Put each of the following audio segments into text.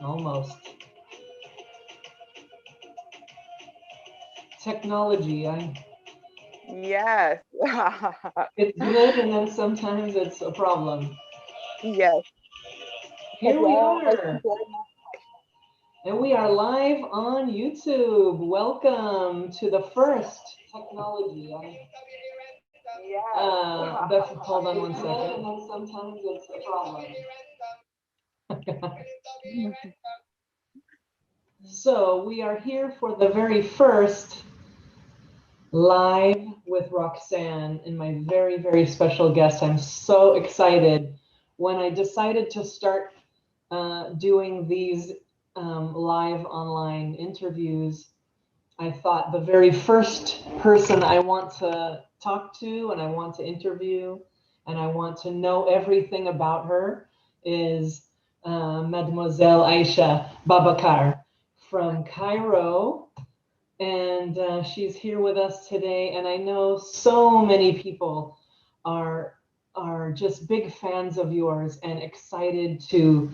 Almost. Technology, Yes. it's good and then sometimes it's a problem. Yes. But Here we yeah, I are. think very much. And we are live on YouTube. Welcome to the first technology. Yes. Hold on one second. And then sometimes it's a problem. So we are here for the very first live with Roxanne and my very, very special guest. I'm so excited. When I decided to start doing these live online interviews, I thought the very first person I want to talk to and I want to interview and I want to know everything about her is Mademoiselle Aisha Babacar from Cairo. And she's here with us today. And I know so many people are just big fans of yours and excited to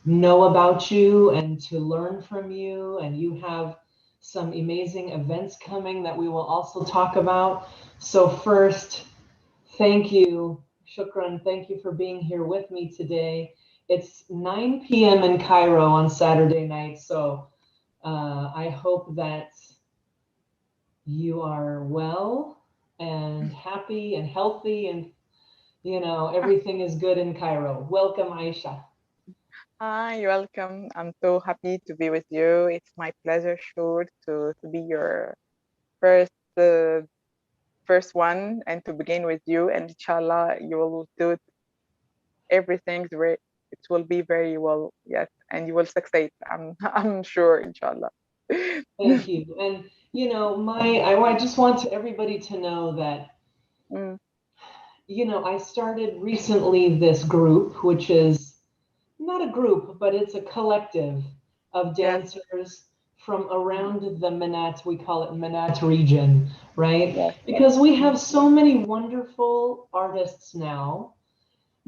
know about you and to learn from you. And you have some amazing events coming that we will also talk about. So first, thank you, Shukran. Thank you for being here with me today. It's 9 p.m. in Cairo on Saturday night. So I hope that you are well and happy and healthy and everything is good in Cairo. Welcome, Aisha. Hi, welcome. I'm so happy to be with you. It's my pleasure, sure, to be your first uh, first one and to begin with you. And inshallah, you will do everything. It will be very well, yes, and you will succeed. I'm I'm sure, inshallah. Thank you. And I just want everybody to know that Mm, I started recently this group, which is not a group, but it's a collective of yes, dancers from around the Manat, we call it Manat region, right? yes. Because we Mm, have so many wonderful artists now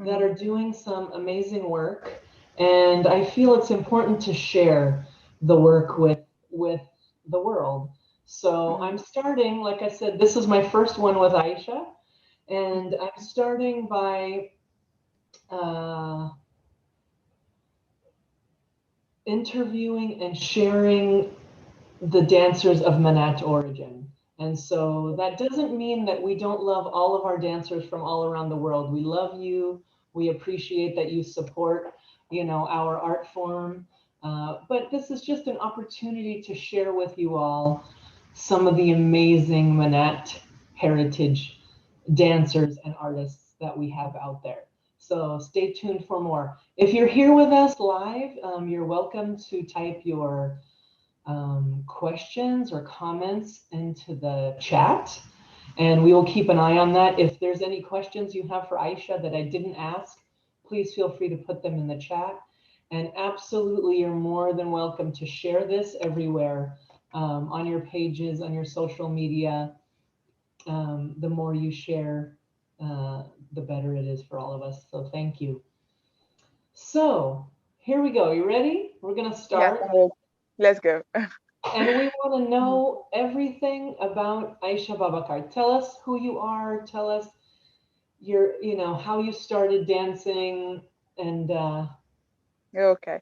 that mhm, are doing some amazing work. And I feel it's important to share the work with the world. So mhm, I'm starting, like I said, this is my first one with Aisha, and mhm, I'm starting by uh, interviewing and sharing the dancers of Manat origin. And so that doesn't mean that we don't love all of our dancers from all around the world. We love you. We appreciate that you support, our art form. But this is just an opportunity to share with you all some of the amazing Manat heritage dancers and artists that we have out there. So stay tuned for more. If you're here with us live, you're welcome to type your questions or comments into the chat, and we will keep an eye on that. If there's any questions you have for Aisha that I didn't ask, please feel free to put them in the chat. And absolutely, you're more than welcome to share this everywhere on your pages, on your social media. The more you share, the better it is for all of us. So thank you. So here we go. You ready? We're going to yes, start. I'm ready. Let's go. And we want to Mhm. know everything about Aisha Babacar. Tell us who you are. Tell us how you started dancing. And Okay.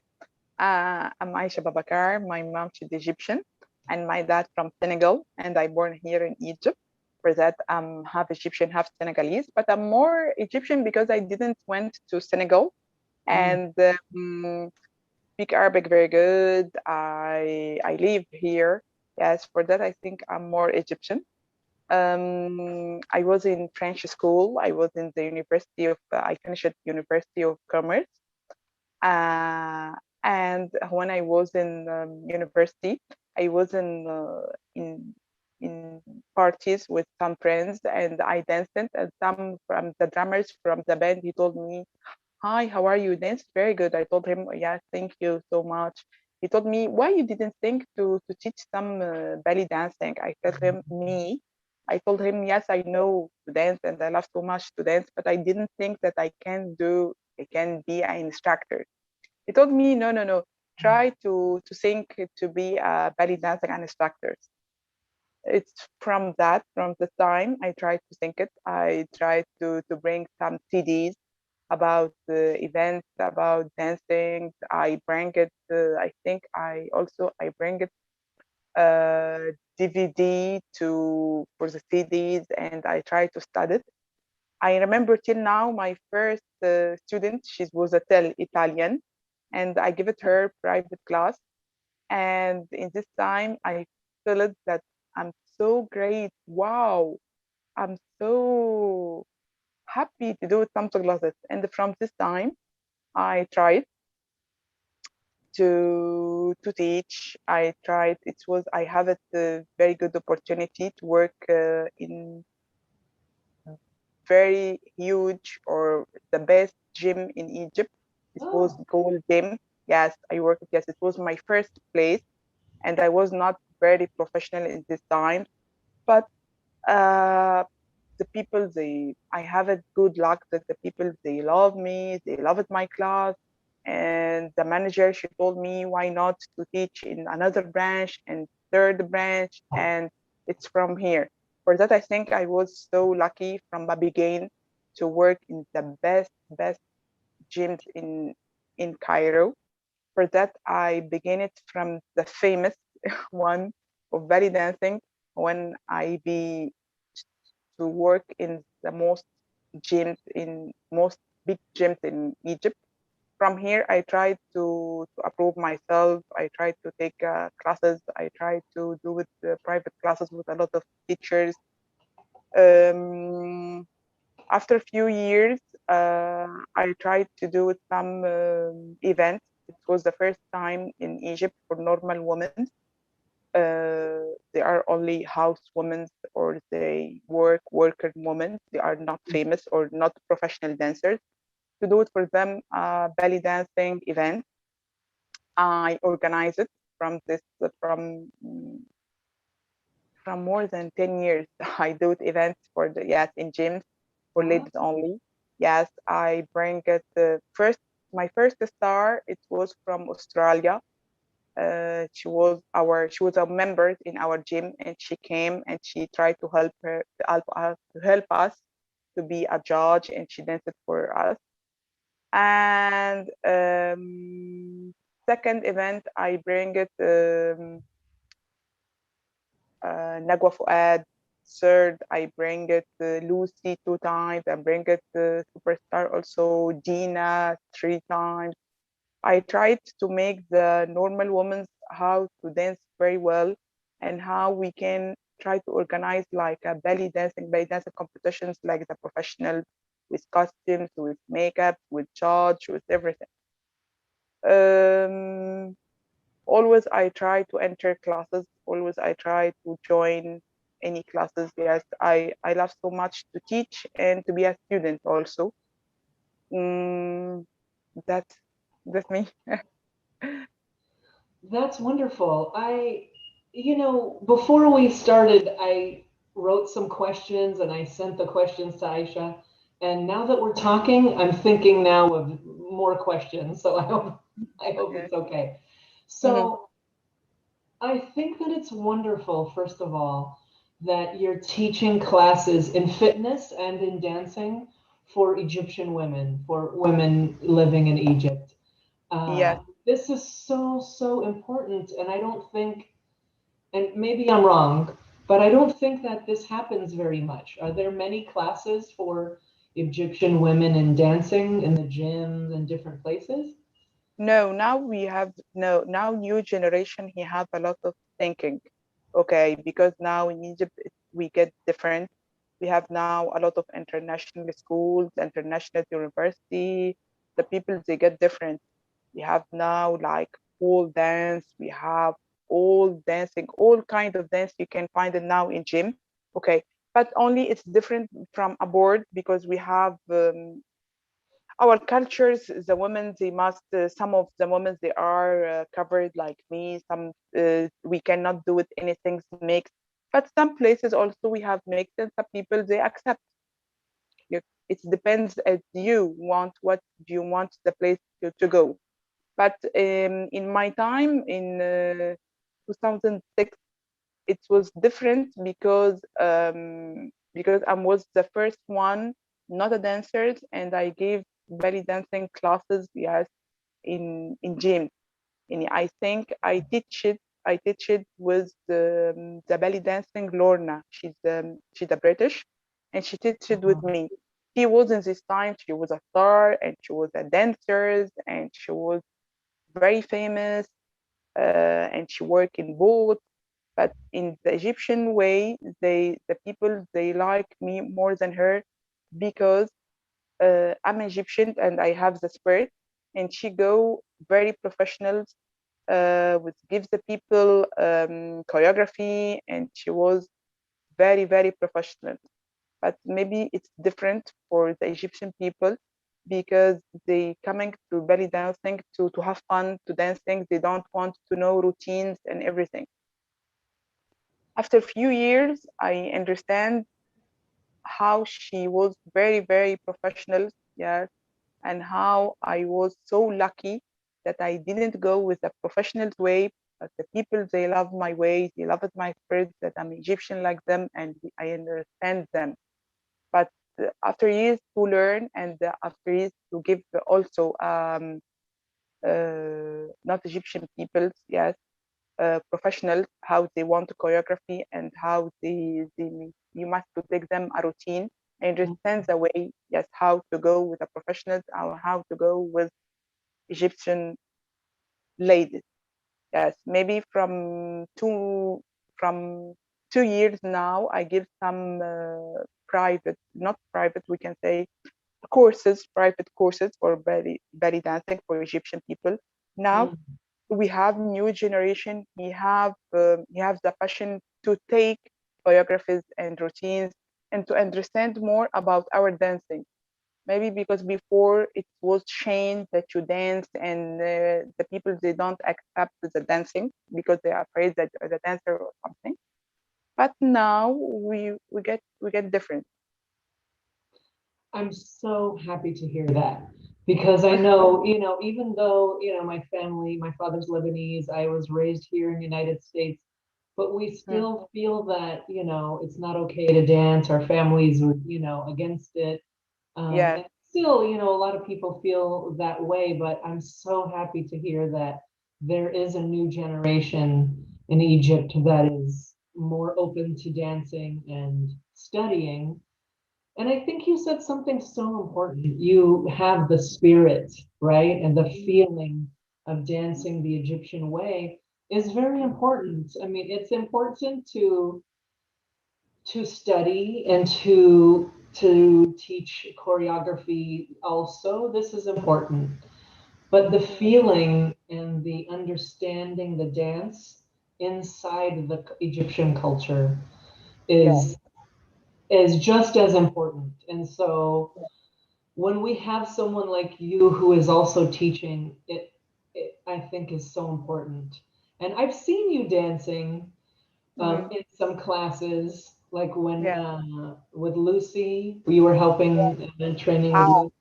I'm Aisha Babacar. My mom, she's Egyptian, and my dad from Senegal, and I born here in Egypt. For that, I'm half Egyptian, half Senegalese, but I'm more Egyptian because I didn't went to Senegal mm, and speak Arabic very good. I live here. Yes, for that, I think I'm more Egyptian. I was in French school. I was in the University of. I finished at University of Commerce. Uh, and when I was in university, I was in parties with some friends, and I danced. And some from the drummers from the band, he told me, "Hi, how are you? Dance very good." I told him, "Yeah, thank you so much." He told me, "Why you didn't think to teach some belly dancing?" I told him, "Me." I told him, "Yes, I know to dance, and I love so much to dance, but I didn't think that I can be an instructor." He told me, no, no, no. try to think to be a belly dancing instructor. It's from the time I tried to think it. I tried to bring some CDs about the events, about dancing. I bring it. I think I bring it DVD to for the CDs, and I try to study it. I remember till now my first student. She was a Italian, and I give it her private class. And in this time, I feel it that I'm so great. Wow, I'm so happy to do something like this. And from this time, I tried to teach. I tried. I have a very good opportunity to work in very huge or the best gym in Egypt. It was Oh, Gold Gym. Yes, I worked. Yes, it was my first place, and I was not very professional in this time, but uh, the people I have a good luck that the people they love me, they loved my class, and the manager she told me why not to teach in another branch and third branch, and it's from here. For that, I think I was so lucky from the beginning to work in the best gyms in Cairo. For that, I began it from the famous one of belly dancing when I be to work in the most gyms in most big gyms in Egypt. From here, I tried to approve myself. I tried to take classes. I tried to do with private classes with a lot of teachers. Um, After a few years, I tried to do some events. It was the first time in Egypt for normal women. They are only house women or they worker women. They are not famous or not professional dancers. To do it for them, belly dancing event. I organize it from this from more than 10 years. I do events for the yes in gyms for wow. ladies only. Yes, I bring it my first star. It was from Australia. She was a member in our gym, and she came and she tried to help us to be a judge, and she danced for us. And second event, I bring it Nagwa Fuad. Third, I bring it Lucy 2 times. I bring it Superstar also Gina 3 times. I tried to make the normal women how to dance very well and how we can try to organize like a belly dancing competitions like the professional with costumes, with makeup, with judge, with everything. Um, Always I try to enter classes. Always I try to join any classes. Yes, I love so much to teach and to be a student also. Mm, that's that's me. That's wonderful. Before we started, I wrote some questions and I sent the questions to Aisha. And now that we're talking, I'm thinking now of more questions. So I hope Okay. it's okay. Mhm. So I think that it's wonderful, first of all, that you're teaching classes in fitness and in dancing for Egyptian women, for women living in Egypt. Yes. This is so important. And I don't think, and maybe I'm wrong, but I don't think that this happens very much. Are there many classes for Egyptian women in dancing in the gyms and different places? No, now we have no now new generation he have a lot of thinking. Okay, because now in Egypt we get different. We have now a lot of international schools, international university. The people they get different. We have now like pole dance. We have all dancing, all kind of dance you can find it now in gym. Okay, but only it's different from abroad because we have our cultures. The women they must some of the women they are covered like me. Some we cannot do it anything mixed, but some places also we have mixed, and some people they accept you. It depends as you want what do you want the place to go. But in my time in 2006, it was different because I was the first one, not a dancer, and I gave belly dancing classes, yes, in gym. And I think I teach it with the belly dancing Lorna. She's a British, and she teach it with me. She was in this time. She was a star, and she was a dancer, and she was very famous, and she worked in both. But in the Egyptian way, the people they like me more than her because I'm Egyptian and I have the spirit, and she go very professional with gives the people choreography, and she was very professional. But maybe it's different for the Egyptian people because they coming to belly dancing to have fun, to dancing. They don't want to know routines and everything. After a few years, I understand how she was very professional, yes, and how I was so lucky that I didn't go with the professional way, but the people they love my way, they loved my spirit, that I'm Egyptian like them, and I understand them. But after years to learn and after years to give also not Egyptian peoples, yes, professionals how they want choreography and how you must to take them a routine and understand the way, yes, how to go with a professionals or how to go with Egyptian ladies. Yes, maybe from 2 years now, I give some private, not private, we can say courses, private courses for belly dancing for Egyptian people. Now we have new generation. He has the passion to take choreographies and routines and to understand more about our dancing. Maybe because before it was shame that you dance and the people they don't accept the dancing because they are afraid that you're the dancer or something. But now we get different. I'm so happy to hear that because I know, even though, my family, my father's Lebanese, I was raised here in the United States, but we Mm, still feel that, it's not okay to dance. Our families are, against it. yes. And still, a lot of people feel that way, but I'm so happy to hear that there is a new generation in Egypt that is more open to dancing and studying. And I think you said something so important. You have the spirit, right? And the feeling of dancing the Egyptian way is very important. I mean, it's important to study and to teach choreography also. This is important. But the feeling and the understanding the dance inside the Egyptian culture Yes. is is just as important. And so when we have someone like you who is also teaching, it I think is so important. And I've seen you dancing Hmm. in some classes, like when Yeah. with Lucy, you were helping and training with Ah, Lucy.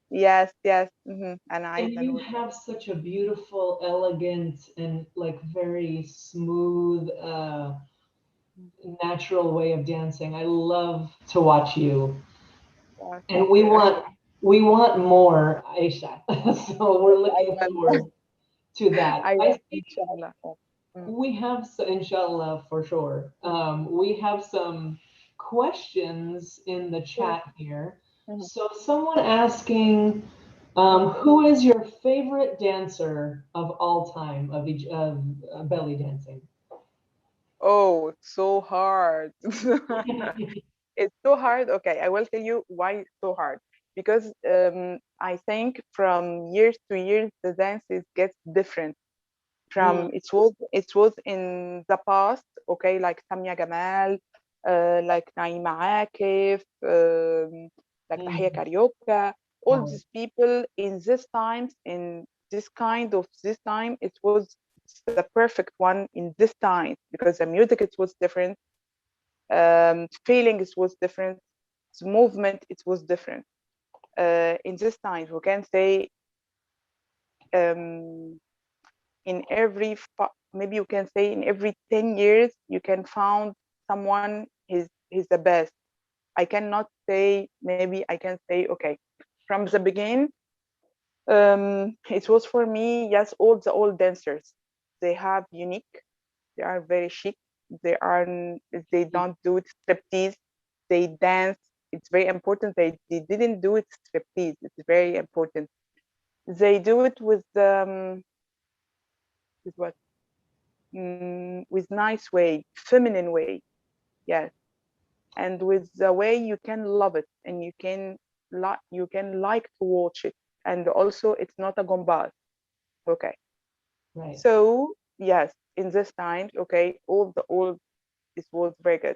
yes. And And Aisha you knows. have such a beautiful, elegant, and like very smooth, natural way of dancing. I love to watch you. And Thank you. we want more, Aisha. So we're I looking will. forward to that. I I will, see inshallah. Mm, we have, inshallah, for sure. We have some questions in the Sure. chat here. Mhm. So someone asking, who is your favorite dancer of all time of belly dancing? Oh, it's so hard. It's so hard. Okay, I will tell you why it's so hard. Because I think from years to years the dances gets different. Mm, It was in the past, okay, like Samia Gamal, like Naima Akif, like Tahia mm, Carioca, all oh, these people in this times, in this time, it was the perfect one in this time because the music it was different, feeling it was different, the movement it was different. In this time, we can say in every maybe you can say in every 10 years you can found someone he's the best. I cannot say, maybe I can say, okay, from the beginning, it was for me, yes, all the old dancers, they have unique, they are very chic, they are, they don't do it striptease, they dance. It's very important, they didn't do it striptease, it's very important. They do it with what, with nice way, feminine way, yes, and with the way you can love it and you can like to watch it, and also it's not a gombal. Okay, Right. so yes, in this time, okay, all the old, this was very good.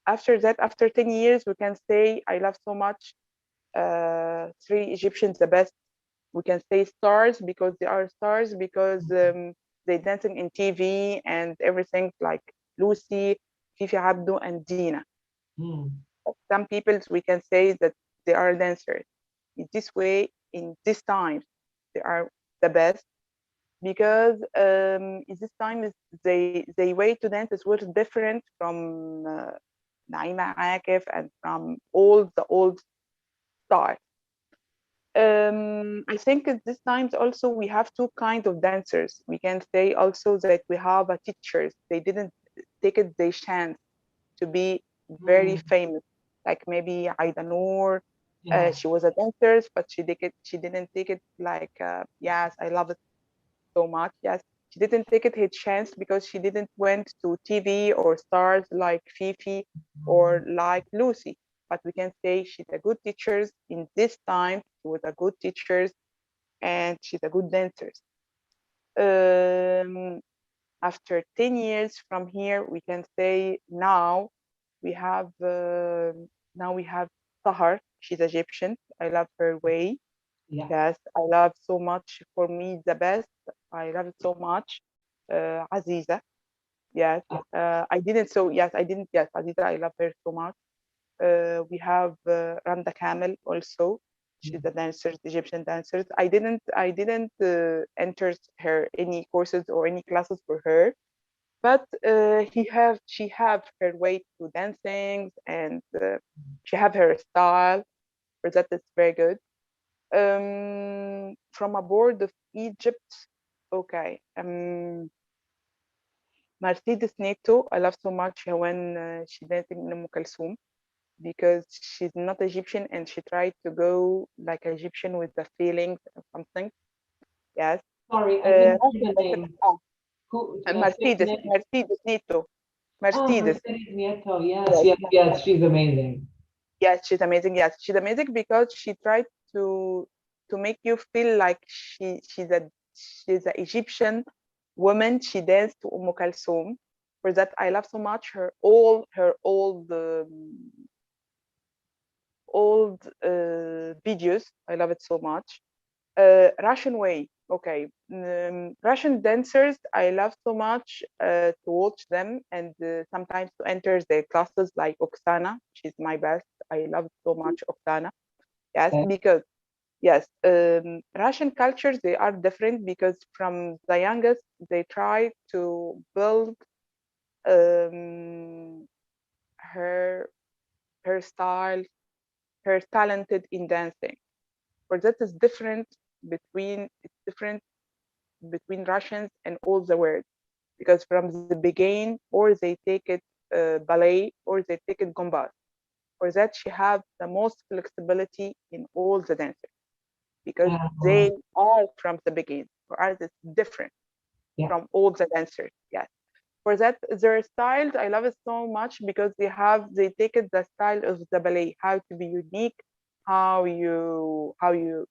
After that, after 10 years, we can say I love so much three Egyptians the best. We can say stars because they are stars because they dancing in TV and everything, like Lucy, Fifi Abdo, and Dina. Mm. Some people we can say that they are dancers. In this way, in this time, they are the best because in this time is they way to dance is was different from Naima Akif and from all the old stars. I think at this times also we have two kinds of dancers. We can say also that we have a teachers. They didn't take it their chance to be very Mm. famous. Like maybe Aida Noor, Yeah. she was a dancer, but she didn't take it like yes, I love it so much. Yes, she didn't take it her chance because she didn't went to TV or stars like Fifi or like Lucy. But we can say she's a good teacher in this time. She was a good teacher and she's a good dancer. Um, After 10 years from here, we can say we have uh, now we have Sahar. She's Egyptian. I love her way. Yeah. Yes, I love so much. For me, the best. I love it so much. Aziza. Yes. Yeah. I didn't. So yes, I didn't. Yes, Aziza. I love her so much. We have Randa Kamel also. She's a dancer, Egyptian dancer. I didn't enter her any courses or any classes for her, but she have her way to dancing and she have her style. For that, it's very good. From a board of Egypt, okay. Mercedes Neto, I love so much when she dancing in Kulthum because she's not Egyptian and she tried to go like Egyptian with the feelings or something. Yes. Sorry, I didn't hear the But, name. Who? Say the Mercedes, name. Mercedes Neto, Oh, Mercedes. Mercedes Nieto. Yes, Yes, yes, yes. She's amazing. yes, she's amazing. Yes, she's amazing because she tried to make you feel like she's an Egyptian woman. She danced to Kulthum. For that, I love so much her old videos. I love it so much. Russian way. Okay. Russian dancers, I love so much to watch them and sometimes to enter their classes like Oksana. She's my best. I love so much Oksana. Yes, Okay. because yes, Russian cultures, they are different because from the youngest, they try to build um, her her style, her talented in dancing. For that is different it's different between Russians and all the world because from the beginning, or they take it ballet, or they take it gomba. For that, she have the most flexibility in all the dancers because Uh, they are from the beginning. For us, it's different yeah. from all the dancers. Yes. For that, their styles, I love it so much because they take it the style of the ballet, how to be unique, how you how you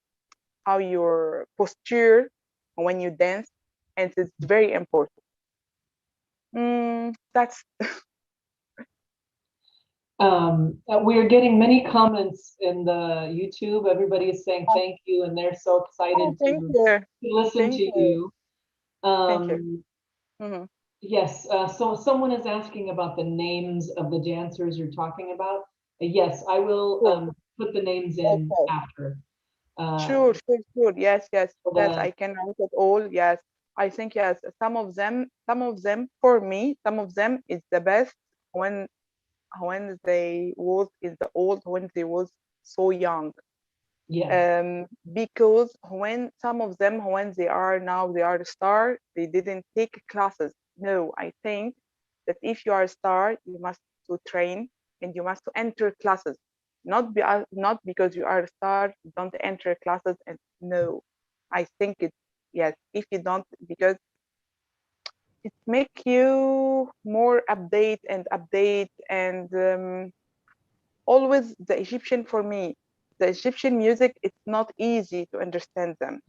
how your posture when you dance, and it's very important. That's We are getting many comments in the YouTube. Everybody is saying thank you, and they're so oh, excited thank you, to listen thank to you, you. thank you. Um, Hmm. yes. So someone is asking about the names of the dancers you're talking about. Yes, I will Cool. put the names in Okay. after. Sure, sure, sure. Yes, yes, yes. The I can write it all. Yes, I think yes. Some of them, for me, some of them is the best when they was in the old, when they was so young. yes. Because when some of them, when they are now, they are a star, they didn't take classes. No, I think that if you are a star, you must to train and you must to enter classes. Not because you are a star, don't enter classes. And no, I think it, yes, if you don't, because it make you more update and always the Egyptian, for me, the Egyptian music, it's not easy to understand them.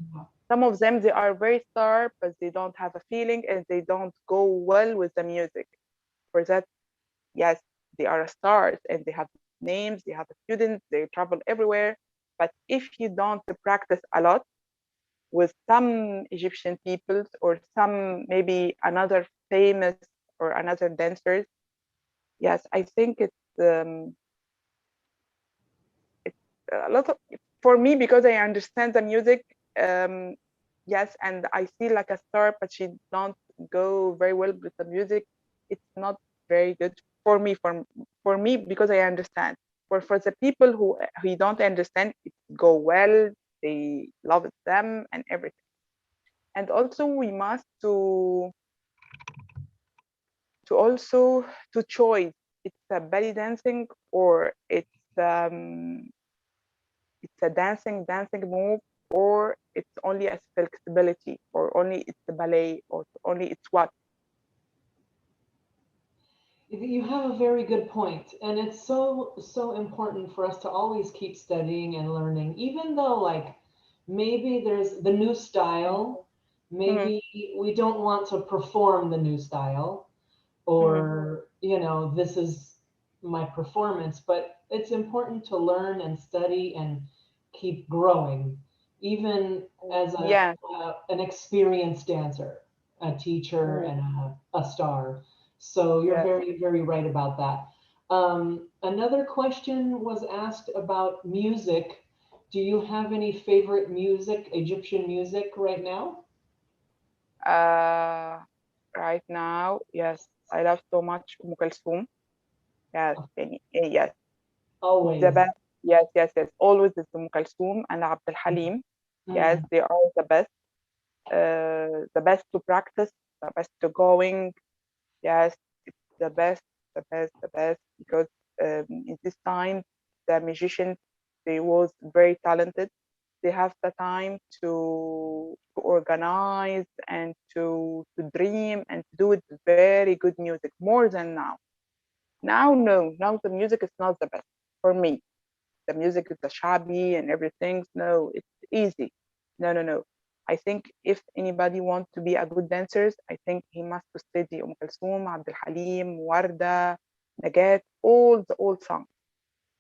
Some of them, they are very sharp, but they don't have a feeling and they don't go well with the music. For that, yes, they are stars and they have names, they have students, they travel everywhere. But if you don't practice a lot with some Egyptian peoples or some maybe another famous or another dancers, yes, I think it's a lot of, for me, because I understand the music. Um, yes, and I see like a star, but she don't go very well with the music. It's not very good for me. For me, because I understand. For the people who don't understand, it go well. They love them and everything. And also we must to also to choose. It's a belly dancing or it's a dancing move, or it's only a flexibility, or only it's a ballet, or only it's what. You have a very good point, and it's so so important for us to always keep studying and learning, even though like maybe there's the new style, Mm-hmm, maybe we don't want to perform the new style, mm-hmm, or this is my performance, but it's important to learn and study and keep growing, even as yeah. an experienced dancer, a teacher, Mm, and a star. So you're yes. very very right about that. Another question was asked about music. Do you have any favorite music, Egyptian music right now? uh right now, yes, I love so much Kulthum. Yes, yes, the Always. best. Yes, yes, yes, always is Kulthum and Abdul Halim. Yes, Mm, they are the best to practice, the best to going. Yes, the best, the best, because in this time, the musicians, they was very talented. They have the time to organize and to dream and to do it very good music, more than now. Now, no, now the music is not the best for me. The music is the shabby and everything. No, it's easy. No, no, no. I think if anybody wants to be a good dancer, I think he must to study Kulthum, Abdul Halim, Warda, Nagat, all the old songs.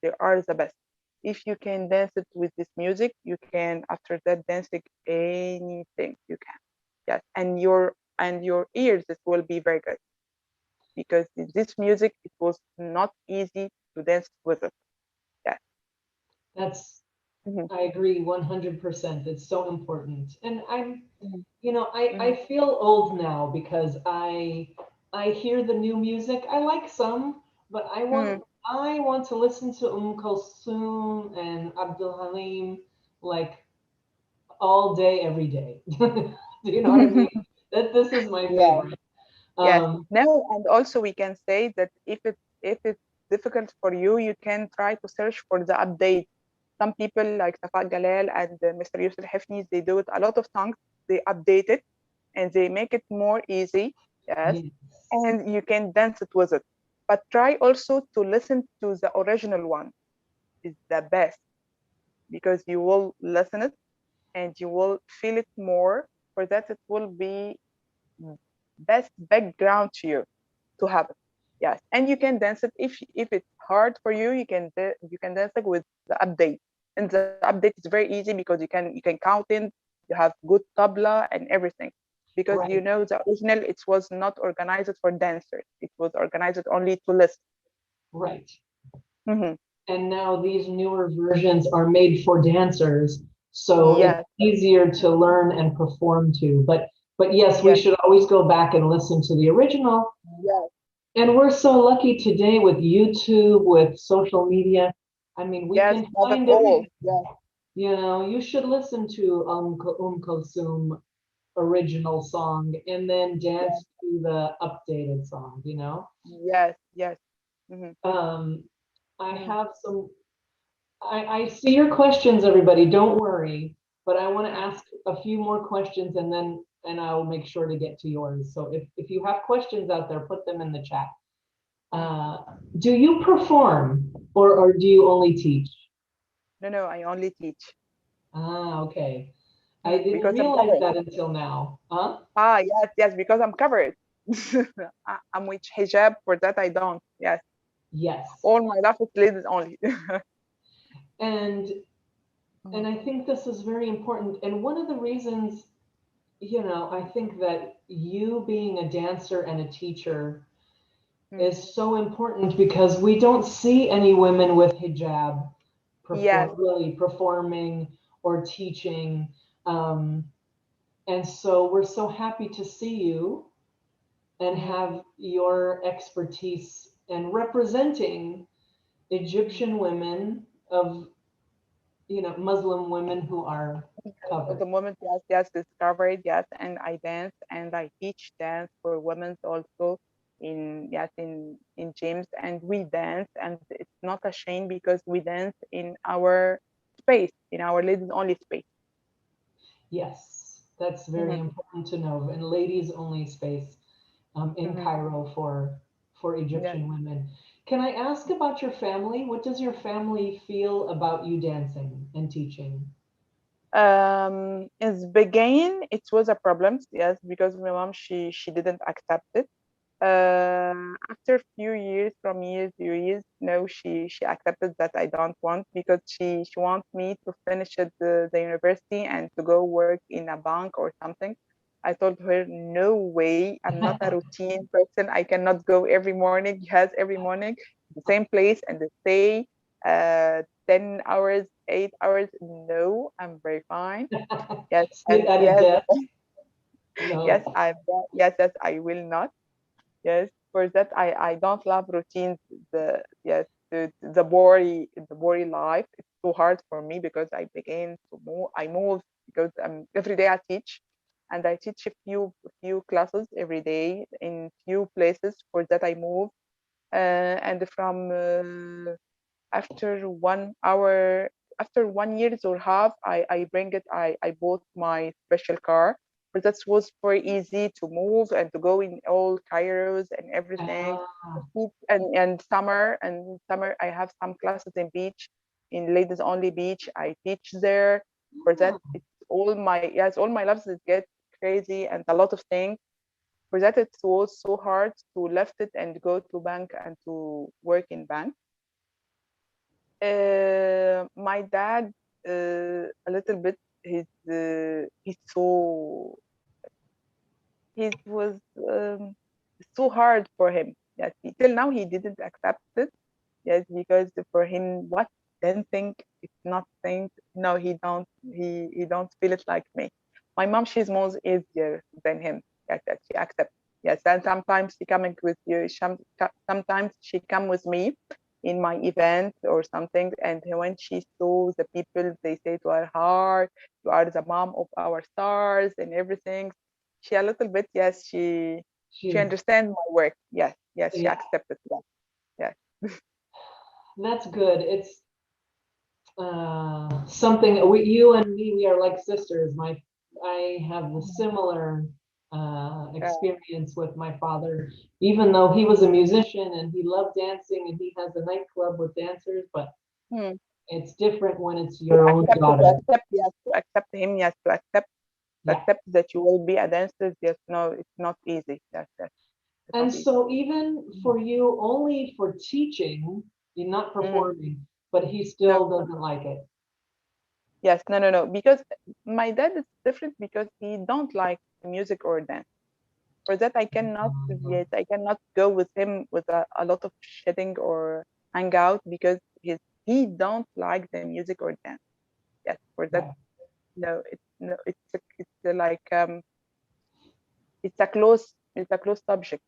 They are the best. If you can dance it with this music, you can after that dance it anything you can. Yes, and your ears it will be very good, because this music it was not easy to dance with it. Yes. that's Mhm, I agree 100%. It's so important. And mhm, I mhm, feel old now because I hear the new music. I like some, but mhm. I want to listen to Kulthum and Abdul Halim like all day, every day. Do you know what I mean? That this is my Yeah. favorite. Yes. Um, No, and also we can say that if it's difficult for you, you can try to search for the update. Some people like Safa Galal and Mr. Yusuf Hefni, they do it a lot of songs. They update it and they make it more easy. Yes, yes, and you can dance it with it. But try also to listen to the original one. Is the best, because you will listen it and you will feel it more. For that, it will be best background to you to have it. Yes, and you can dance it if it's hard for you. You can dance it with the update, and the update is very easy because you can count in. You have good tabla and everything, because you right, know the original it was not organized for dancers. It was organized only to listen. right. Hmm. And now these newer versions are made for dancers. So it's Yes, easier to learn and perform to. But yes, we yes, should always go back and listen to the original. yes, And we're so lucky today with YouTube, with social media. I mean, we yes, can have it find all. everything. Yes, You know, you should listen to Kulthum original song and then yes, dance to the updated song, you know? yes, yes. Mm-hmm. Um, I Mm-hmm. have some, I see your questions, everybody. Don't worry, but I want to ask a few more questions and I'll make sure to get to yours. So if you have questions out there, put them in the chat. Mm-hmm. Uh, do you perform or do you only teach? No, no, I only teach. Ah, okay. I didn't Because I'm realize covered. that until now. Huh? Ah, yes, yes, because I'm covered. I'm with hijab. For that, I don't. Yes, Yes. all my life is ladies only. And Mhm. and I think this is very important. And one of the reasons, you know, I think that you being a dancer and a teacher Mm. is so important because we don't see any women with hijab Yes. really performing or teaching. Um, and so we're so happy to see you and Mhm. have your expertise and representing Mhm. Egyptian women of, you know, Muslim women who are At covered. the moment, yes, yes, discovered, yes, and I dance and I teach dance for women also in yes in gyms, and we dance, and it's not a shame because we dance in our space, in our ladies only space. Yes, that's very Mhm. important to know. And ladies only space in Mhm. Cairo for Yes. Egyptian women. Can I ask about your family? What does your family feel about you dancing and teaching? In the beginning, it was a problem, yes, because my mom she didn't accept it. After a few years, from years to years, no, she accepted that I don't want because she wants me to finish at the university and to go work in a bank or something. I told her, no way, I'm not a routine person. I cannot go every morning, yes, every morning, the same place and the stay 10 hours, 8 hours. No, I'm very fine. Yes, Sit and at a yes, desk? yes, No. yes, I will not. Yes, for that I don't love routines. The yes, the body life. It's too hard for me because I begin to move. I move because every day I teach, and I teach a few classes every day in few places. For that I move, and from after 1 hour, after 1 year or half, I bring it. I bought my special car, but that was very easy to move and to go in all Cairo's and everything. Ah, And summer I have some classes in beach, in ladies only beach. I teach there. For that, it's all my lives that get crazy and a lot of things. For that, it was so hard to left it and go to bank and to work in bank. My dad, a little bit, he's so, he was, so hard for him. Yes, till now he didn't accept it. Yes, because for him, what dancing, it's not thing. No, he don't feel it like me. My mom, she's more easier than him. Yes, that she accepts. Yes, and sometimes she coming with you. Sometimes she come with me in my event or something. And when she saw the people, they say to her, "Heart, you are the mom of our stars and everything." She a little bit, yes, she she's, understands my work. Yes, yes, she yeah, accepted that. Yes. that's good. It's something you and me, we are like sisters. I have a similar experience with my father, even though he was a musician and he loved dancing and he has a nightclub with dancers, but Hmm. it's different when it's To your own accept, to daughter. accept, yes, to accept him, yes, to Yeah. accept that you will be a dancer, yes, no, it's not easy. Yes, yes, it's And not easy. so even for you, only for teaching, you're not Mhm. performing, but he No, still doesn't like it. yes, no, no, no, because my dad is different because he don't like music or dance. For that, I cannot, Uh, yes, I cannot go with him with a lot of shedding or hang out because he don't like the music or dance. Yes, for that, yeah. no, it's like it's a close subject.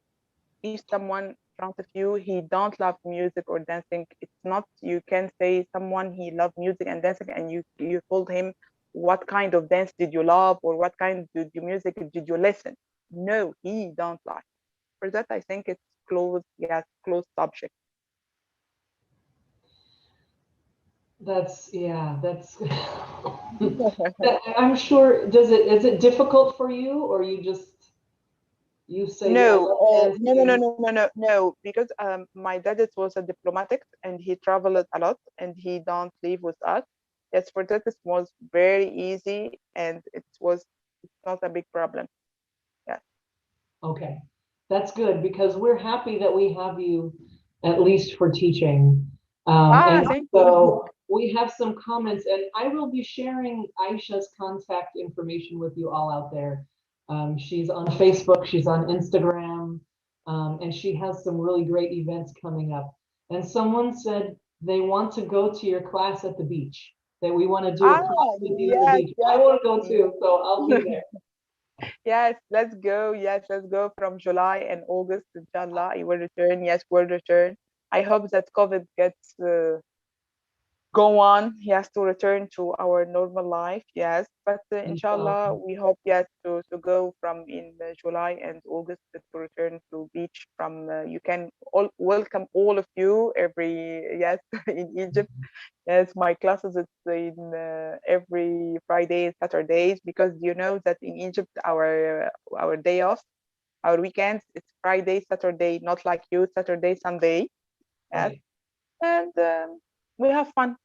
If someone in front of you he don't love music or dancing, it's not, you can say someone he love music and dancing and you told him what kind of dance did you love or what kind of music did you listen. No, he don't like. For that I think it's closed, yes, closed subject. That's, yeah, that's, I'm sure, is it difficult for you, or you say, yeah, I No, love no, no, no, dancing? no, no, no, no, because my dad it was a diplomatic and he traveled a lot and he don't live with us. Yes, for that it was very easy and it's not a big problem. Yeah. Okay, that's good, because we're happy that we have you at least for teaching. And Thank you. so we have some comments, and I will be sharing Aisha's contact information with you all out there. She's on Facebook, she's on Instagram, and she has some really great events coming up. And someone said they want to go to your class at the beach, that we want to do a class with you at the Yes, beach. I yes, want to go yes. too, so I'll be there. Yes, let's go. Yes, let's go from July and August, inshallah. I will return. Yes, we'll return. I hope that COVID gets go on, yes, to return to our normal life, yes, but inshallah Inshallah. we hope, yes, to go from in July and August to return to beach from you can all welcome all of you every, yes, in Egypt. Yes, my classes it's in every Friday and Saturdays, because you know that in Egypt our day off, our weekends, it's Friday Saturday, not like you Saturday Sunday. Yes, Right. and we have fun.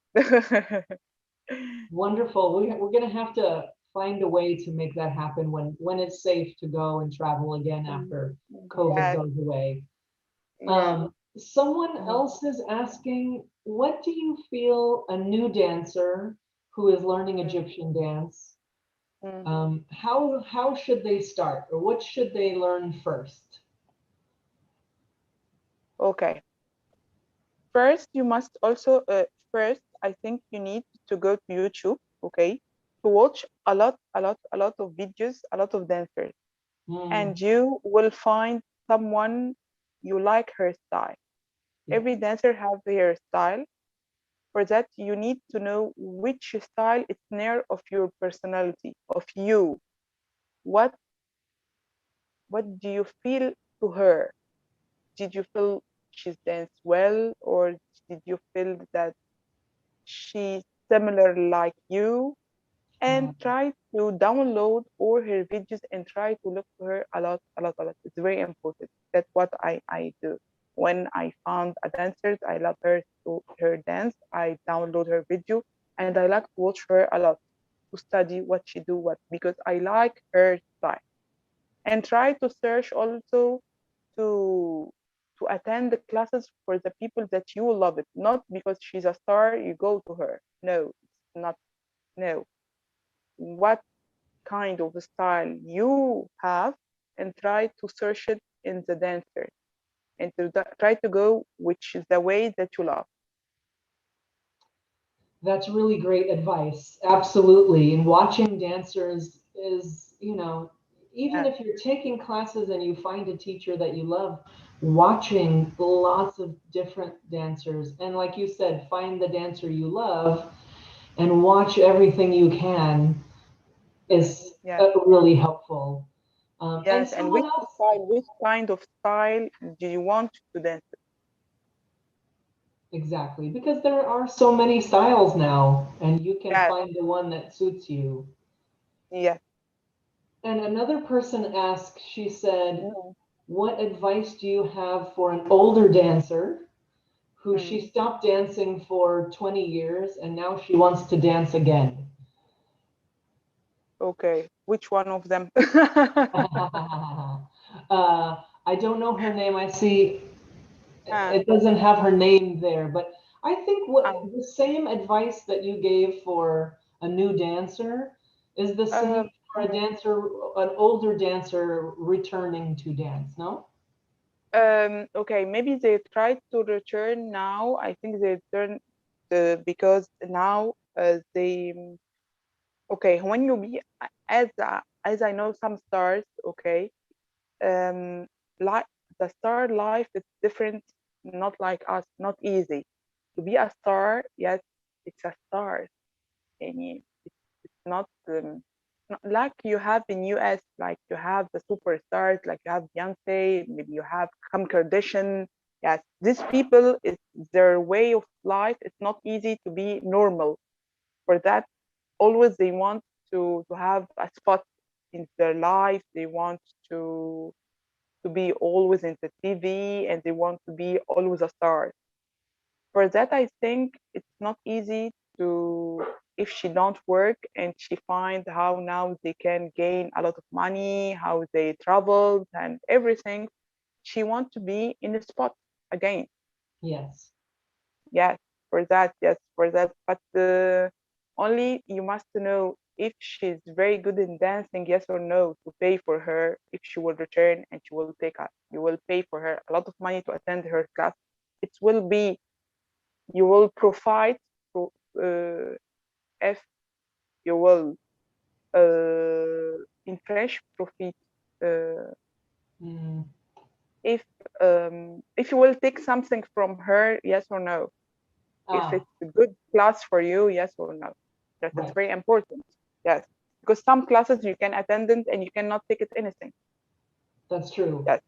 Wonderful. We're going to have to find a way to make that happen when it's safe to go and travel again after COVID Yes, goes away. yes. Someone Mhm, else is asking, what do you feel a new dancer who is learning mm, Egyptian dance, mm. how should they start, or what should they learn first? Okay. First, you must also, first, I think you need to go to YouTube, okay, to watch a lot of videos, a lot of dancers, Hmm, and you will find someone you like her style. yeah, Every dancer have their style. For that, you need to know which style is near of your personality, of you. What what do you feel to her? Did you feel she's danced well, or did you feel that she's similar like you? And uh, try to download all her videos and try to look for her a lot, a lot, a lot. It's very important. That's what I do. When I found a dancer, I love her dance. I download her video and I like to watch her a lot, to study what she do, what, because I like her style. And try to search also to attend the classes for the people that you love it, not because she's a star you go to her. No, it's not. No, what kind of style you have, and try to search it in the dancer, and try to go which is the way that you love. that's really great advice. Absolutely. And watching dancers is, even Yeah, if you're taking classes and you find a teacher that you love, watching lots of different dancers. And like you said, find the dancer you love and watch everything you can is yeah, really helpful. And yes. And someone else, which kind of style do you want to dance? exactly, because there are so many styles now, and you can Yes, find the one that suits you. yes. And another person asked, she said, Mhm, what advice do you have for an older dancer who she mhm. stopped dancing for 20 years and now she wants to dance again? Okay, which one of them? I don't know her name. I see Ah, it doesn't have her name there, but I think what ah. the same advice that you gave for a new dancer is the same for a Mhm. dancer, an older dancer returning to dance, no? Okay, maybe they try to return now. I think they return because now they Okay, when you be as I know some stars, okay, like the star life is different, not like us, not easy. To be a star, yes, it's a star. And it's not like you have in US, like you have the superstars, like you have Beyonce, maybe you have Kim Kardashian. Yes, these people, is their way of life. It's not easy to be normal. For that, always they want to have a spot in their life. They want to be always in the TV, and they want to be always a star. For that, I think it's not easy to, if she don't work and she find how now they can gain a lot of money, how they traveled and everything, she want to be in the spot again. Yes. Yes, for that, yes, for that. But only you must know if she's very good in dancing, yes or no, to pay for her if she will return and she will take up. You will pay for her a lot of money to attend her class. It will be, you will provide pro, if you will in French profit, uh, Mm. if if you will take something from her, yes or no, if Ah, it's a good class for you, yes or no. That is right. very important. Yes, because some classes you can attend it and you cannot take it anything. That's true. Yes,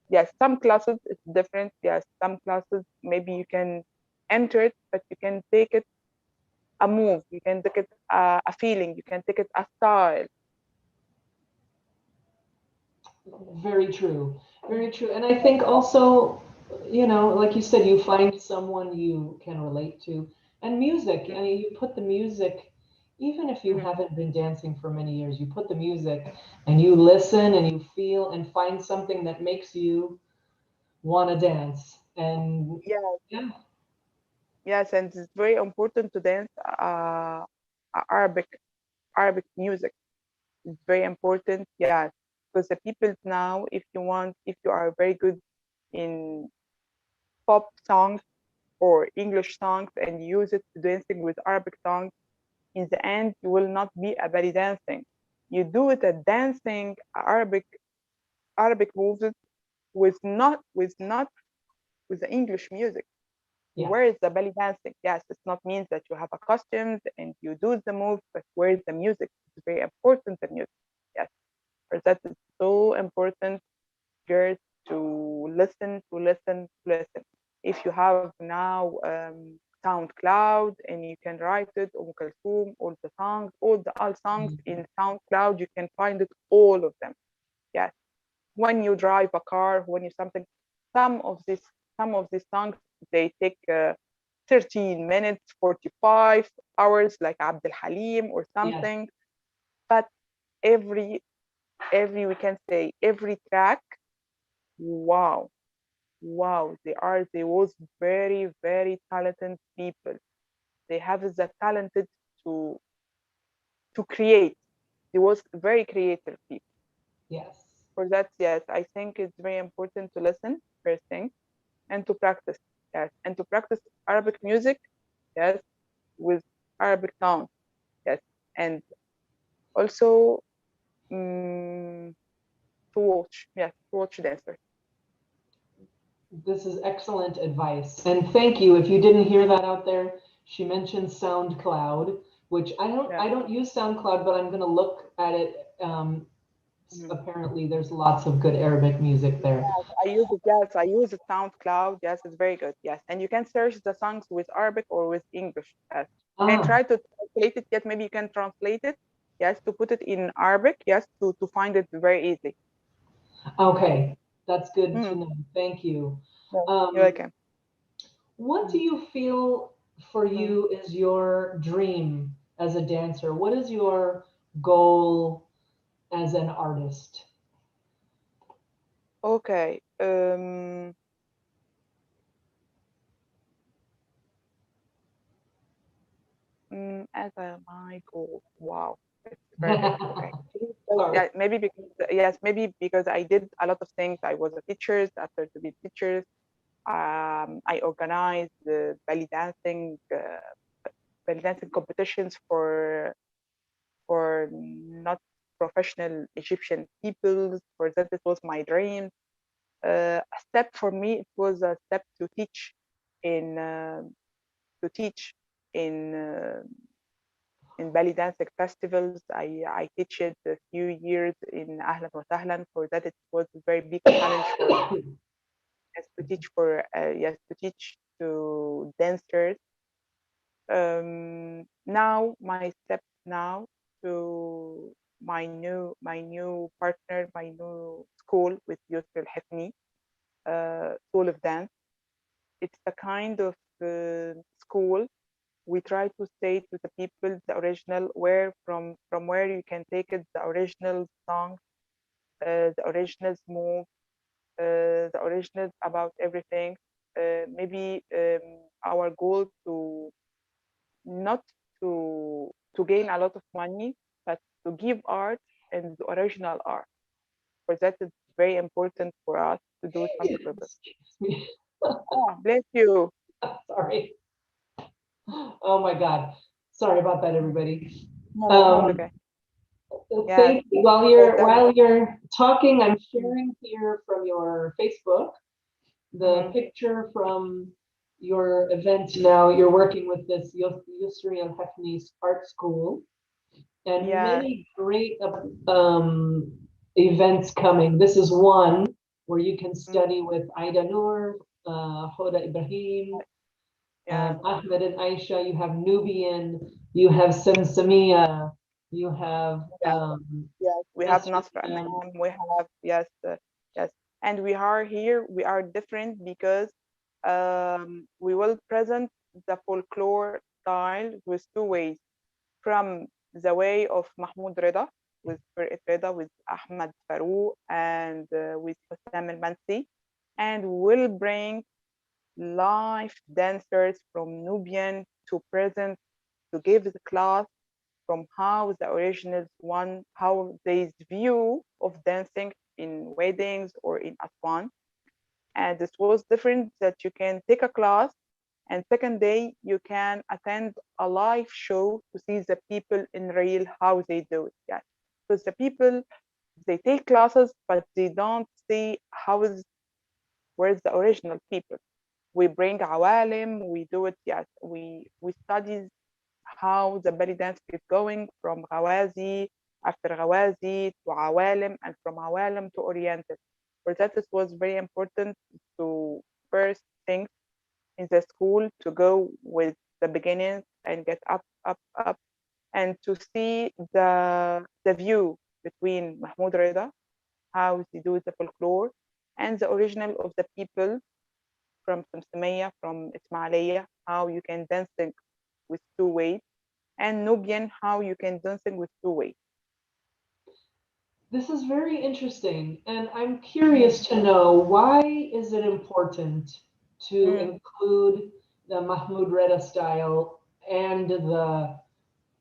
yes. Some classes it's different. Yes, some classes maybe you can enter it, but you can take it a move. You can take it a feeling. You can take it a style. Very true. Very true. And I think also, like you said, you find someone you can relate to. And music, I mean, you put the music, even if you Mm-hmm. haven't been dancing for many years, you put the music and you listen and you feel and find something that makes you want to dance. And Yeah. yeah, Yes, and it's very important to dance Arabic music. It's very important. Yes, because the people now, if you want, if you are very good in pop songs or English songs and use it to dancing with Arabic songs, in the end you will not be a belly dancing. You do it at dancing Arabic moves with not with the English music. yeah, Where is the belly dancing? Yes, it's not means that you have a costumes and you do the move, but where is the music? It's very important, the music. Yes, for that is so important, girls, to listen. If you have now SoundCloud and you can write it, Kulthum, all the songs, all songs in SoundCloud, you can find it, all of them. Yes, when you drive a car, when you something, some of this, some of these songs they take 13 minutes, 45 hours, like Abdul Halim or yes, something. But every we can say every track, wow, wow, they was very talented people. They have the talented to create. They was very creative people. yes, For that, yes, I think it's very important to listen first thing and to practice. Yes, and to practice Arabic music. Yes, with Arabic sound. Yes, and also um, to watch. Yes, to watch dancers. this is excellent advice. And thank you. If you didn't hear that out there, she mentioned SoundCloud, which Yeah. I don't use SoundCloud, but I'm going to look at it. Mhm. Apparently, there's lots of good Arabic music there. I use it. Yes, I use it. SoundCloud. Yes, it's very good. Yes, and you can search the songs with Arabic or with English. Yes, and Ah, try to translate it. Yes, maybe you can translate it. Yes, to put it in Arabic. Yes, to find it very easy. okay. That's good to Mm. know. Thank you. Yeah, you're Um, welcome. what do Mm. you feel for Mm. you is your dream as a dancer? What is your goal as an artist? Okay. As a my goal. Wow, it's very good. Okay. Sorry. Yeah, maybe because, yes, maybe because I did a lot of things. I was a teacher after to be teacher. I organized the belly dancing competitions for for not professional Egyptian people. For that, it was my dream. A step for me, it was a step to teach in to teach in uh, in belly dancing festivals. I teach it a few years in Ahlan wa Sahlan. For that, it was a very big challenge for us to teach for yes to teach to dancers. Now my step now to my new partner, my new school with Yusr Al-Hifni, School of Dance. It's a kind of school. We try to say to the people the original where from where you can take it, the original song, the original move, the original about everything. Maybe our goal to not to gain a lot of money, but to give art and the original art. For that, it's very important for us to do it on purpose. Excuse me. Oh, bless you. Sorry. Oh my God. Sorry about that, everybody. No, no, it's Um, okay. Yes, Thank you. While for you're that. while you're talking, I'm Mm, sharing here from your Facebook the mm, picture from your event now. You're working with this Yusri Al Hafni's art school, and yes, many great events coming. This is one where you can mm, study with Aida Noor, Hoda Ibrahim, yes, Ahmed and Aisha. You have Nubian, you have Samsamia, you have yes, yes. We have Nasr Nasr and Khan. Naam. We have yes, yes, and we are here. We are different because we will present the folklore style with two ways. From the way of Mahmoud Reda, with Firqat Reda, with Ahmed Farouk, and with Hussam Al Mansi, and will bring live dancers from Nubian to present to give the class from how the originals one, how they view of dancing in weddings or in Aswan. And this was different that you can take a class and second day you can attend a live show to see the people in real how they do it. Yeah, because the people they take classes but they don't see how is where's the original people. We bring awalim, we do it. Yes, we study how the belly dance is going from Ghawazi after Ghawazi to awalim and from awalim to oriental. For that it was very important to first thing in the school to go with the beginnings and get up, up, up, and to see the view between Mahmoud Reda, how he do the folklore, and the original of the people from Samsamiyya, from Ismailia, how you can dancing with two ways, and Nubian, how you can dancing with two ways. This is very interesting, and I'm Mm, curious to know why is it important to mm. include the Mahmoud Reda style and the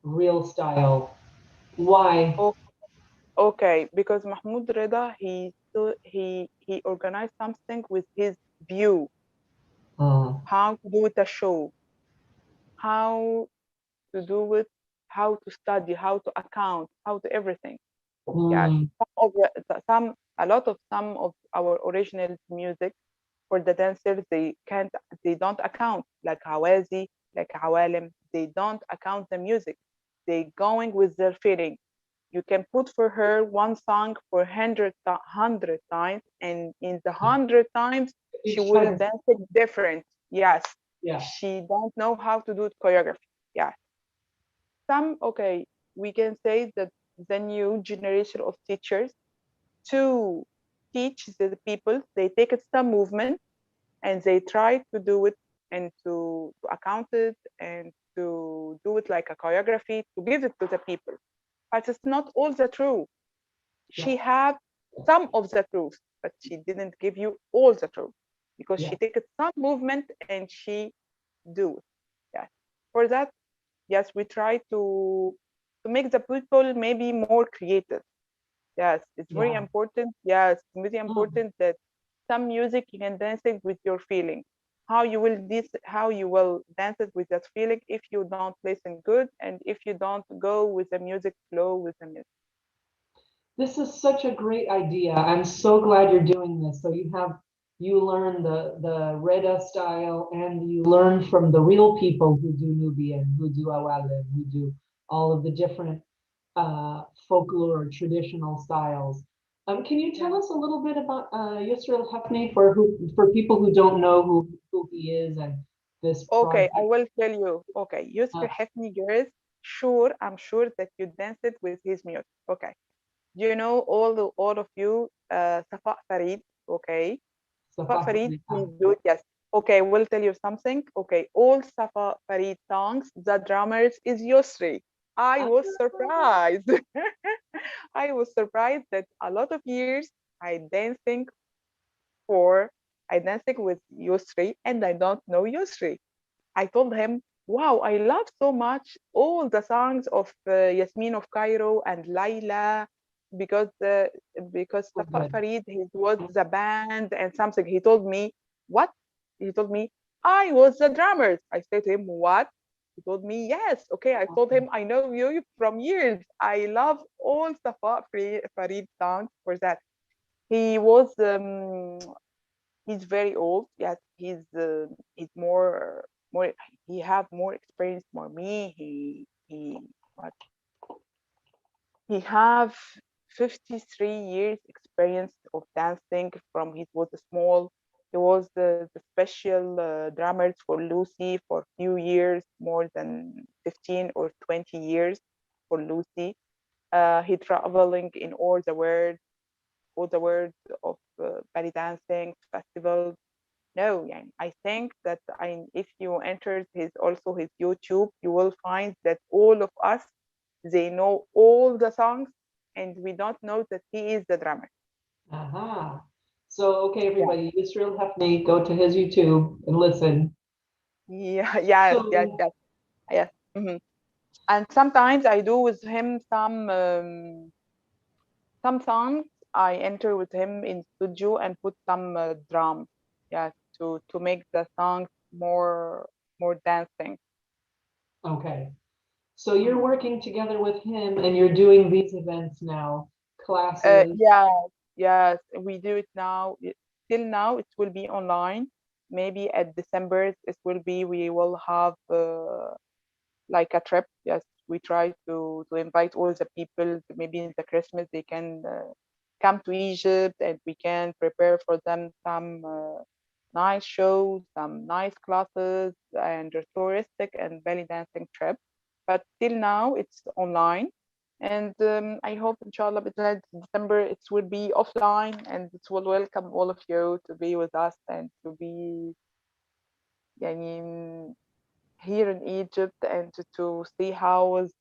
real style? Why? Oh, okay, because Mahmoud Reda, he organized something with his view, Uh, how to do it a show, how to do it, how to study, how to account, how to everything. Yes, mm, a lot of some of our original music for the dancers, they don't account like Hawazi, like Awalim, they don't account the music. They going with their feeling. You can put for her one song for hundred times, and in the 100 times she each will time, dance it different. Yes, yeah, she don't know how to do it choreography. Yeah, some okay. We can say that the new generation of teachers to teach the people, they take it some movement and they try to do it and to account it and to do it like a choreography to give it to the people. But it's not all the truth. yeah, She have some of the truth, but she didn't give you all the truth because yeah, she take it some movement and she do it. Yes. For that, yes, we try to make the people maybe more creative. Yes, it's very yeah. important. Yes, it's very Mm, important that some music you can dance it with your feeling. how you will dance it with that feeling if you don't listen good and if you don't go with the music flow with the music. This is such a great idea. I'm so glad you're doing this. So you learn the Reda style and you learn from the real people who do Nubian, who do Awale, who do all of the different folklore or traditional styles. Can you tell Yeah. us a little bit about Yusril Hafni for people who don't know who he is and this Okay, I project? will tell you. Okay, Yusri Uh, Hefni girls, sure, I'm sure that you danced with his music. Okay. You know all of you, Safa Farid, okay? Safa Safa Farid, Fatima. please do it. Yes. Okay, we'll tell you something. Okay, all Safa Farid songs, the drummers is Yusri. I Ah, was surprised. I was surprised that a lot of years I dancing for I dancing with Yusri and I don't know Yusri. I told him, wow, I love so much all the songs of Yasmin of Cairo and Laila because so Safa good. Farid he was the band and something. He told me, what? He told me, I was the drummer. I said to him, what? He told me, yes. Okay, I told him, I know you from years. I love all Farid songs for that. He was he's very old. Yes, he's more he have more experience more me. What he have 53 years experience of dancing from he was small. He was the special drummer for Lucy for few years, more than 15 or 20 years for Lucy. He traveling in all the world of belly dancing festivals. No, yeah, I think that if you enter his also his YouTube, you will find that all of us they know all the songs, and we don't know that he is the drummer. Aha. So, okay, Yeah, everybody, Yusril Hafni, go to his YouTube and listen. yeah, yes, yes, So, yes, yes. Mhm. And sometimes I do with him some songs. I enter with him in studio and put some drums, yes, to make the songs more dancing. okay. So you're Mhm. working together with him and you're doing these events now, classes. Yeah, yes, we do it now. Till now, it will be online. Maybe at December, it will be, we will have like a trip. Yes, we try to invite all the people. Maybe in the Christmas, they can come to Egypt and we can prepare for them some nice shows, some nice classes, and a touristic and belly dancing trip. But till now, it's online. And I hope, inshallah, by December, it will be offline and it will welcome all of you to be with us and to be يعني, here in Egypt and to see how is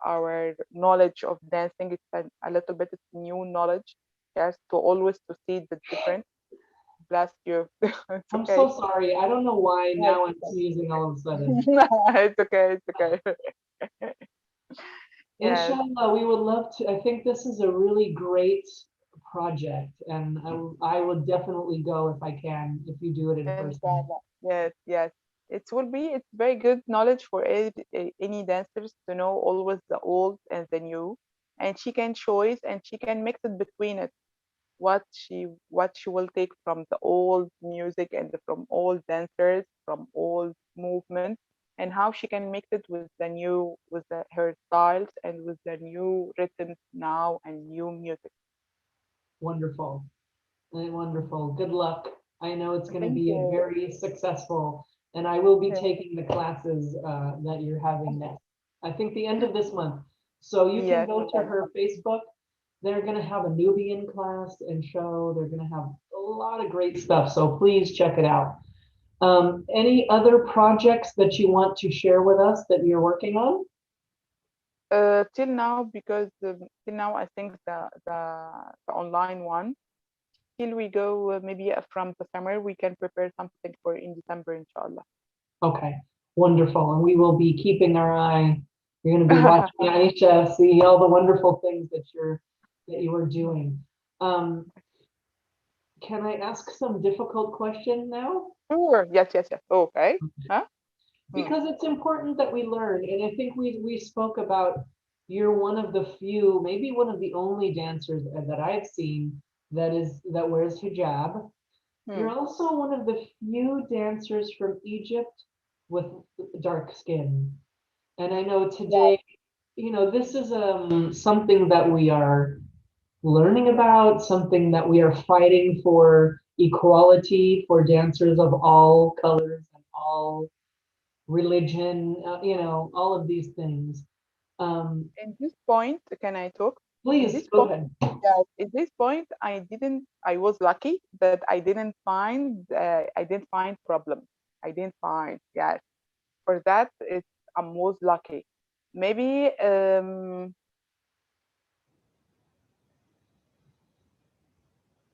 our knowledge of dancing. It's a little bit of new knowledge. Yes, to always to see the difference. Bless you. It's I'm okay. so sorry. I don't know why No, now I'm it's sneezing all of a sudden. okay. It's okay. It's okay. Yes. Inshallah, we would love to. I think this is a really great project, and I would definitely go if I can, if you do it in person. Inshallah. Yes, yes. It's very good knowledge for any dancers to know always the old and the new, and she can choose and she can mix it between it. What she will take from the old music and from old dancers, from old movements, and how she can mix it with the new, with her styles and with the new rhythms now and new music. Wonderful. Wonderful. Good luck. I know it's going to Thank be a you. very successful, and I will be Yeah. taking the classes that you're having next. I think the end of this month. So you can Yes, go to inshallah. her Facebook. They're going to have a Nubian class and show. They're going to have a lot of great stuff. So please check it out. Any other projects that you want to share with us that you're working on? Till now, because till now I think the online one. Till we go, maybe from the summer, we can prepare something for in December, inshallah. Okay, wonderful. And we will be keeping our eye. You're going to be watching Aisha, see all the wonderful things that you are doing. Um, can I ask some difficult question now? Sure. Yes, yes, yes. Okay. Huh? Hmm. Because it's important that we learn. And I think we spoke about you're one of the few, maybe one of the only dancers that I've seen that wears hijab. Hmm. You're also one of the few dancers from Egypt with dark skin. And I know Yeah. today, this is something that we are learning about, something that we are fighting for equality for dancers of all colors and all religion, all of these things. In this point, can I talk? In Please this go point, ahead. yes, in this point, I was lucky that I didn't find problem. I didn't find, yes. For that, I was lucky. Maybe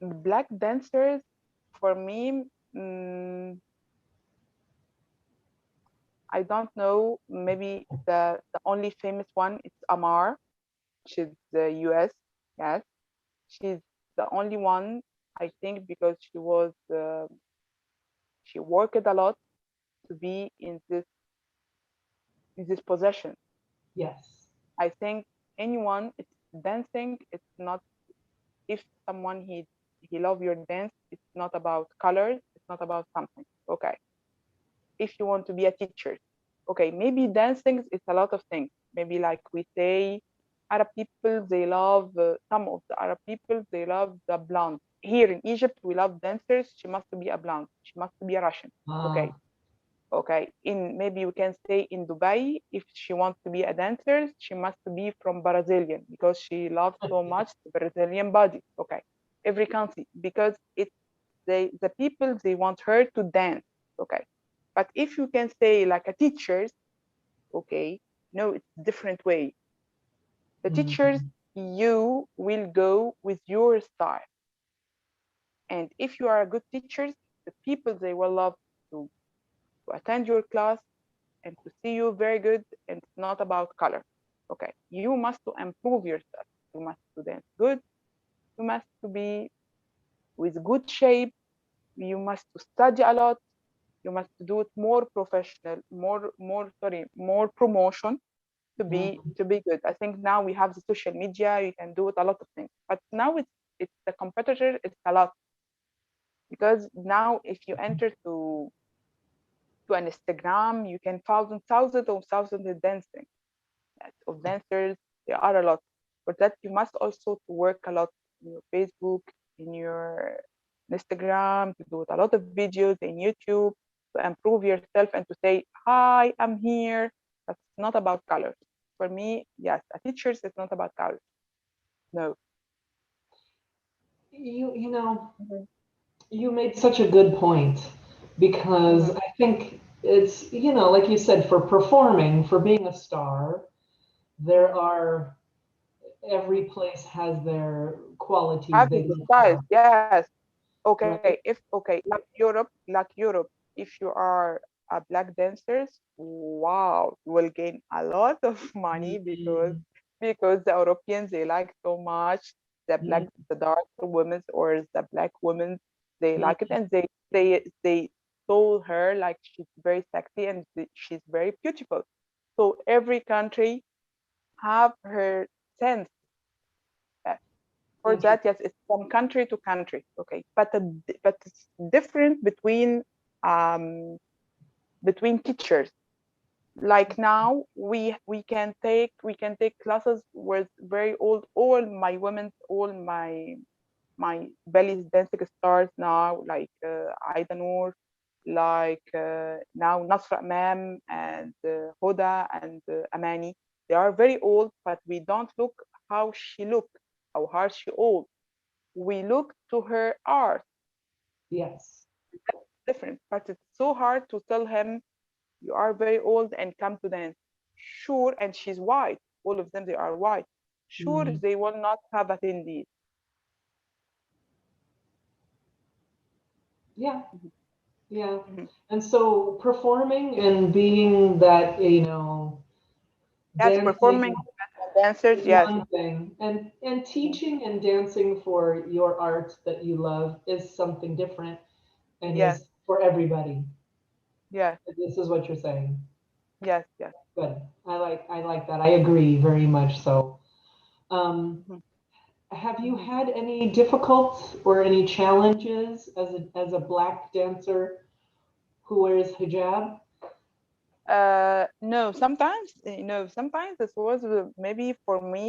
black dancers for me, I don't know. Maybe the only famous one is Amar. She's the US. Yes, she's the only one. I think because she worked a lot to be in this position. Yes. I think anyone, it's dancing. It's not if someone he love your dance. It's not about colors. It's not about something. Okay, if you want to be a teacher, okay, maybe dancing is a lot of things. Maybe like we say, Arab people they love some of the Arab people they love the blonde. Here in Egypt, we love dancers. She must be a blonde. She must be a Russian. Okay, Uh, okay. In maybe we can say in Dubai, if she wants to be a dancer, she must be from Brazilian because she loves so much the Brazilian body. Okay, every country because the people they want her to dance. Okay, but if you can say like a teachers, okay, no, it's different way. The teachers, mm, you will go with your style, and if you are a good teachers, the people they will love to attend your class and to see you very good, and it's not about color. Okay, you must to improve yourself. You must to dance good. You must to be with good shape. You must to study a lot. You must do it more professional, more promotion mm, to be good. I think now we have the social media. You can do it a lot of things, but now it's the competitor. It's a lot because now if you enter to an Instagram, you can thousands of dancing of dancers. There are a lot. For that, you must also to work a lot in your Facebook, in your Instagram, to do a lot of videos in YouTube to improve yourself and to say, "Hi, I'm here." That's not about colors. For me, yes, a teacher is not about colors. No. you know, Mhm. you made such a good point because Mhm. I think it's, like you said, for performing, for being a star, there Mhm. are every place has their qualities Have they the look styles, for, yes. Okay, right? like Europe, if you are a black dancers, wow, you will gain a lot of money Mm, because the Europeans they like so much mm, the dark women or the black women they mm, like it and they told her like she's very sexy and she's very beautiful. So every country have her sense. For that, yes, it's from country to country. Okay, but it's different um, between teachers. Like now, we can take classes with very old. All my belly's dancing stars now, like Aida Noor, like now Nasra Imam and Huda and Amani. They are very old, but we don't look how she look, how hard she old. We look to her art. yes. Different, but it's so hard to tell him you are very old and come to dance. Sure, and she's white. All of them they are white. Sure, Mm, they will not have attendees. yeah, Mhm, yeah. mhm. And so performing and being that, Yes, performing dancing dancers. is Yes, one thing, and mhm, teaching and dancing for your art that you love is something different and yes, is for everybody. Yes, This is what you're saying. yes, yes. Good. I like that. I agree very much so. Um, Mhm, have you mhm. had any difficult or any challenges as a black dancer who wears hijab? No, sometimes, sometimes this was maybe for me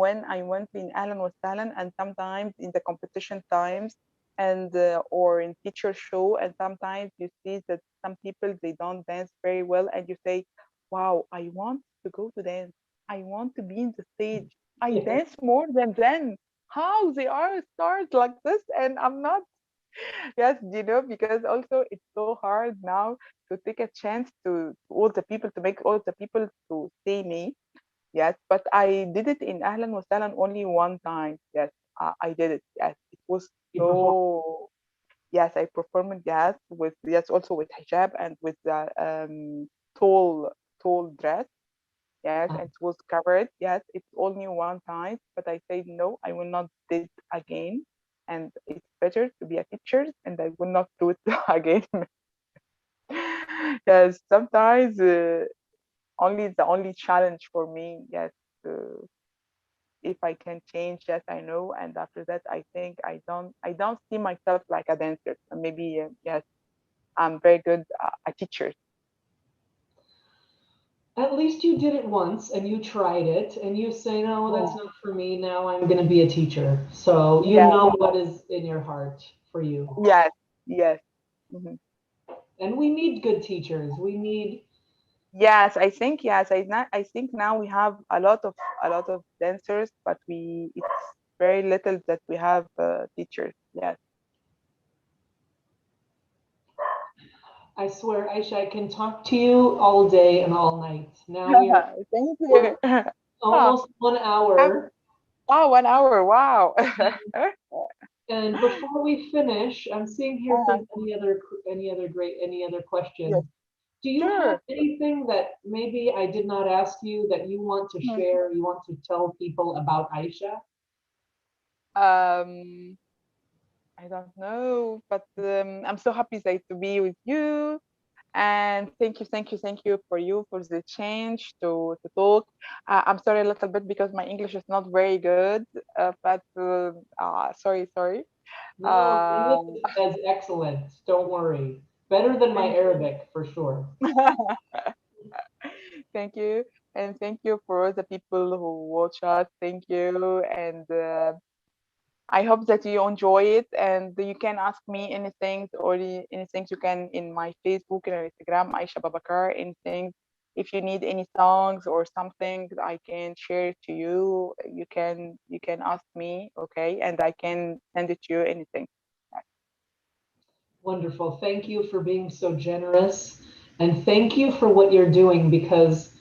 when I went in Alan was talent, and sometimes in the competition times, and or in teacher show, and sometimes you see that some people they don't dance very well, and you say, "Wow, I want to go to dance. I want to be in the stage. I Yeah. dance more than them. How they are stars like this, and I'm not." Yes, because also it's so hard now to take a chance to all the people to make all the people to see me. Yes, but I did it in Ahlan wa Sahlan only one time. Yes, I did it. Yes, it was You perform. so. Yes, I performed. Yes, with yes also with hijab and with the tall tall dress. Yes, and it was covered. Yes, it's only one time, but I said no, I will not do it again. And it's better to be a teacher, and I will not do it again. Yes, sometimes only the only challenge for me. Yes, uh, if I can change, yes, I know. And after that, I think I don't see myself like a dancer. Maybe yes, I'm very good a teacher. At least you did it once and you tried it and you say, no, that's Mm. not for me. Now I'm going to be a teacher. So you Yeah. know what is in your heart for you. Yes. Yes. Mhm. And we need good teachers. We need, Yes, I think yes. I think now we have a lot of dancers, but we it's very little that we have teachers. Yes. I swear, Aisha, I can talk to you all day and all night. Now Thank we're you. Ah, almost 1 hour. oh, 1 hour. Wow. And before we finish, I'm seeing here if Uh, there's any other yes, questions. Do you have sure. anything that maybe I did not ask you that you want to Mhm. share, you want to tell people about Aisha? Um, I don't know, but I'm so happy that to be with you. And thank you for you for the change to talk. I'm sorry a little bit because my English is not very good, but sorry. No, Uh, English is excellent. Don't worry. Better than my thank Arabic for sure. you, thank you, and thank you for all the people who watch us. Thank you, and I hope that you enjoy it, and you can ask me anything or anything you can in my Facebook and Instagram, Aisha Babacar. Anything, if you need any songs or something, I can share it to you. You can ask me, okay, and I can send it to you. Anything. Wonderful. Thank you for being so generous. And thank you for what you're doing because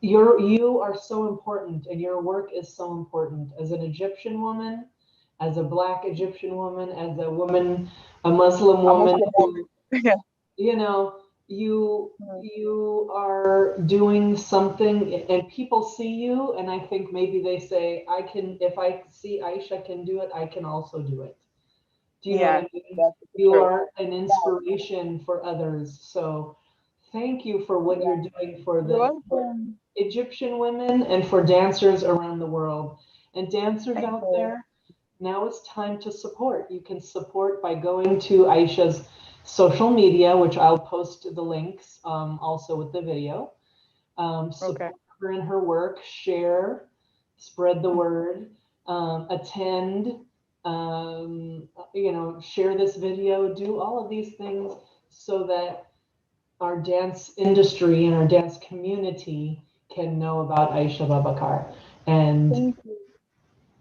you are so important and your work is so important as an Egyptian woman, as a black Egyptian woman, as a woman, a Muslim A woman Muslim who, woman. Yeah. you know, you Mm. you are doing something and people see you and I think maybe they say, I can, if I see Aisha can do it, I can also do it. Do you know what Yes, I mean? that's You true. are an inspiration for others. So thank you for what Yeah, you're doing for you're the for welcome. Egyptian women and for dancers around the world. And dancers Thank out you. there, now it's time to support. You can support by going to Aisha's social media, which I'll post the links also with the video. Okay. Support her in her work, share, spread the word, attend, share this video, do all of these things so that our dance industry and our dance community can know about Aisha Babacar. And Thank you.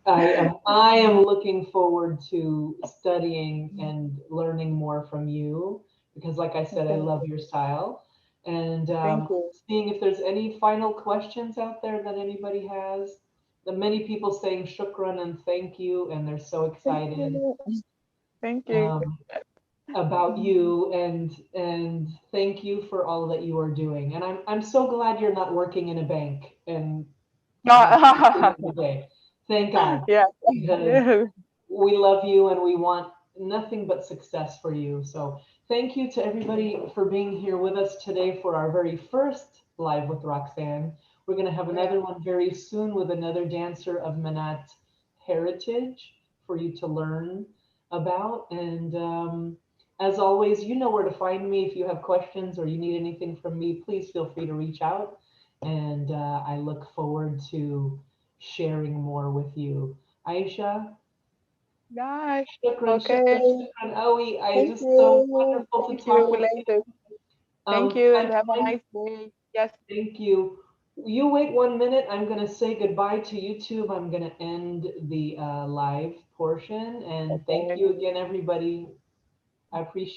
I am looking forward to studying and learning more from you because, like I said, I Okay. love your style. And Thank you. seeing if there's any final questions out there that anybody has. The many people saying shukran and thank you, and they're so Thank excited you. Thank you. um, about you and thank you for all that you are doing. And I'm so glad you're not working in a bank and at the end of the day. Thank God Yeah. because Yeah. we love you and we want nothing but success for you. So Thank you to everybody for being here with us today for our very first Live with Roxxanne. We're going to have another one very soon with another dancer of Manat heritage for you to learn about. And as always, you know where to find me. If you have questions or you need anything from me, please feel free to reach out. And I look forward to sharing more with you. Aisha, Nice. shukran, Okay. shukran, shukran, Awi. I Thank just so you. wonderful to Thank talk you, with you. later. Thank you and At have a time, nice day. Yes. thank you. You wait 1 minute. I'm going to say goodbye to YouTube. I'm going to end the live portion. And thank Okay. you again, everybody. I appreciate